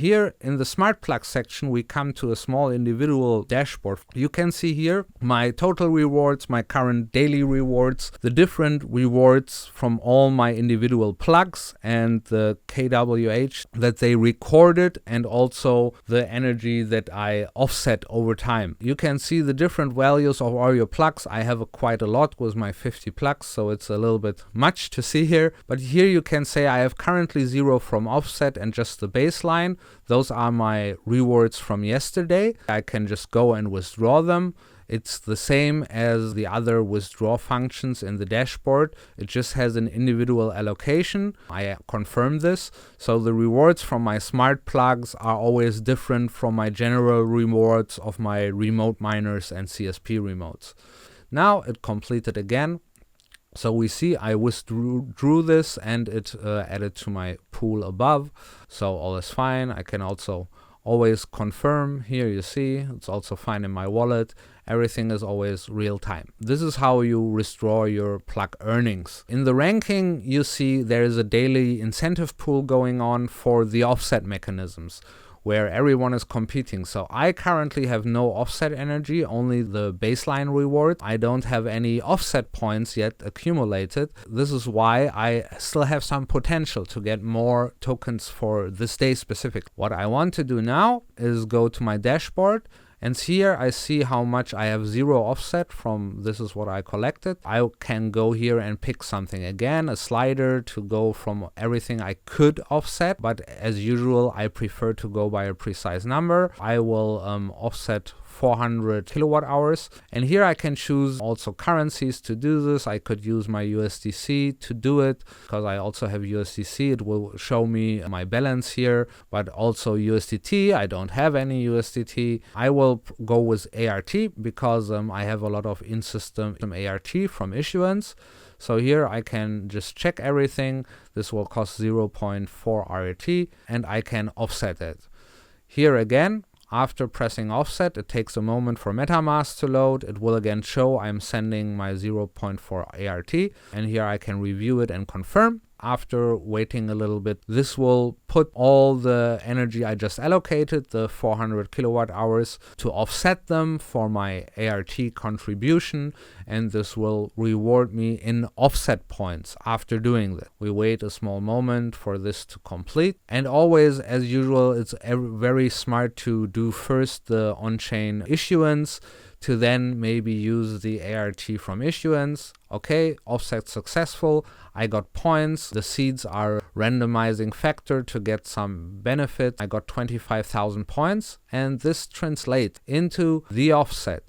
here in the smart plug section, we come to a small individual dashboard. You can see here my total rewards, my current daily rewards, the different rewards from all my individual plugs, and the kWh that they recorded, and also the energy that I offset over time. You can see the different values of all your plugs. I have quite a lot with my 50 plugs, so it's a little bit much to see here. But here you can say I have currently 0 from offset and just the baseline. Those are my rewards from yesterday. I can just go and withdraw them. It's the same as the other withdraw functions in the dashboard. It just has an individual allocation. I confirm this. So the rewards from my smart plugs are always different from my general rewards of my remote miners and CSP remotes. Now it completed again. So we see I withdrew this and it added to my pool above. So all is fine. I can also always confirm. Here you see it's also fine in my wallet. Everything is always real time. This is how you withdraw your plug earnings. In the ranking, you see there is a daily incentive pool going on for the offset mechanisms, where everyone is competing. So I currently have no offset energy, only the baseline reward. I don't have any offset points yet accumulated. This is why I still have some potential to get more tokens for this day specific. What I want to do now is go to my dashboard, and here I see how much I have 0 offset from. This is what I collected. I can go here and pick something again, a slider to go from everything I could offset. But as usual, I prefer to go by a precise number. I will offset 400 kilowatt hours. And here I can choose also currencies to do this. I could use my USDC to do it because I also have USDC. It will show me my balance here, but also USDT. I don't have any USDT. I will go with ART because I have a lot of in-system ART from issuance. So here I can just check everything. This will cost 0.4 RAT and I can offset it. Here again, after pressing offset, it takes a moment for MetaMask to load. It will again show I'm sending my 0.4 ART, and here I can review it and confirm. After waiting a little bit, this will put all the energy I just allocated, the 400 kilowatt hours, to offset them for my ART contribution, and this will reward me in offset points after doing that. We wait a small moment for this to complete, and always, as usual, it's very smart to do first the on-chain issuance, to then maybe use the ART from issuance. Okay, offset successful. I got points. The seeds are randomizing factor to get some benefit. I got 25,000 points, and this translates into the offset.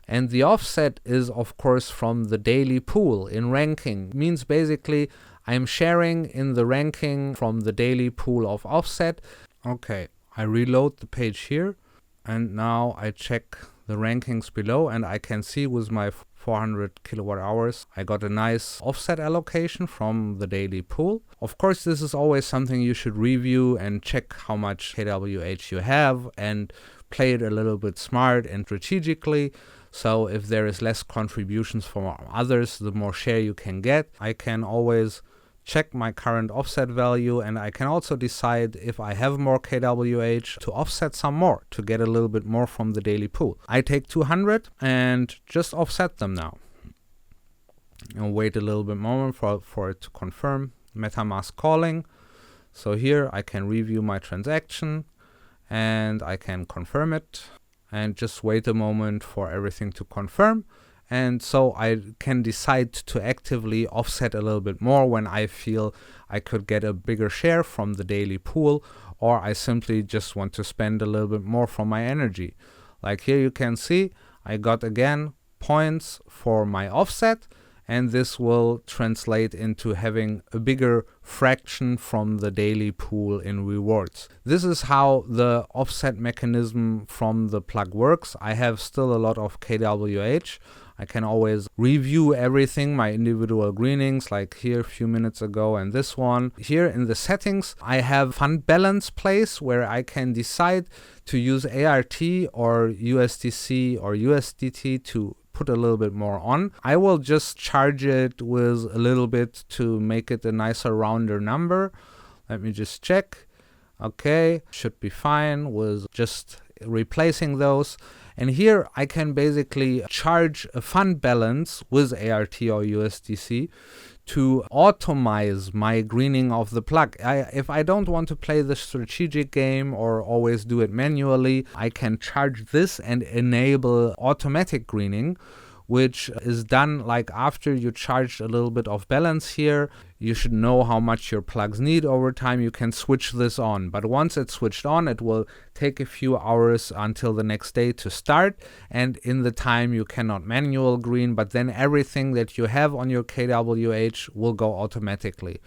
And the offset is, of course, from the daily pool in ranking. It means basically I'm sharing in the ranking from the daily pool of offset. Okay, I reload the page here, and now I check the rankings below, and I can see with my 400 kilowatt hours, I got a nice offset allocation from the daily pool. Of course, this is always something you should review and check how much kWh you have and play it a little bit smart and strategically. So if there is less contributions from others, the more share you can get. I can always check my current offset value, and I can also decide if I have more kWh to offset some more to get a little bit more from the daily pool. I take 200 and just offset them now. And wait a little bit moment for it to confirm. MetaMask calling. So here I can review my transaction and I can confirm it, and just wait a moment for everything to confirm. And so I can decide to actively offset a little bit more when I feel I could get a bigger share from the daily pool, or I simply just want to spend a little bit more from my energy. Like here you can see I got again points for my offset, and this will translate into having a bigger fraction from the daily pool in rewards. This is how the offset mechanism from the plug works. I have still a lot of kWh. I can always review everything, my individual greenings, like here a few minutes ago and this one. Here in the settings, I have fund balance place where I can decide to use ART or USDC or USDT to put a little bit more on. I will just charge it with a little bit to make it a nicer, rounder number. Let me just check. Okay, should be fine with just replacing those. And here I can basically charge a fund balance with ART or USDC to automize my greening of the plug. If I don't want to play the strategic game or always do it manually, I can charge this and enable automatic greening, which is done like after you charge a little bit of balance here. You should know how much your plugs need over time. You can switch this on, but once it's switched on, it will take a few hours until the next day to start, and in the time you cannot manual green, but then everything that you have on your KWH will go automatically.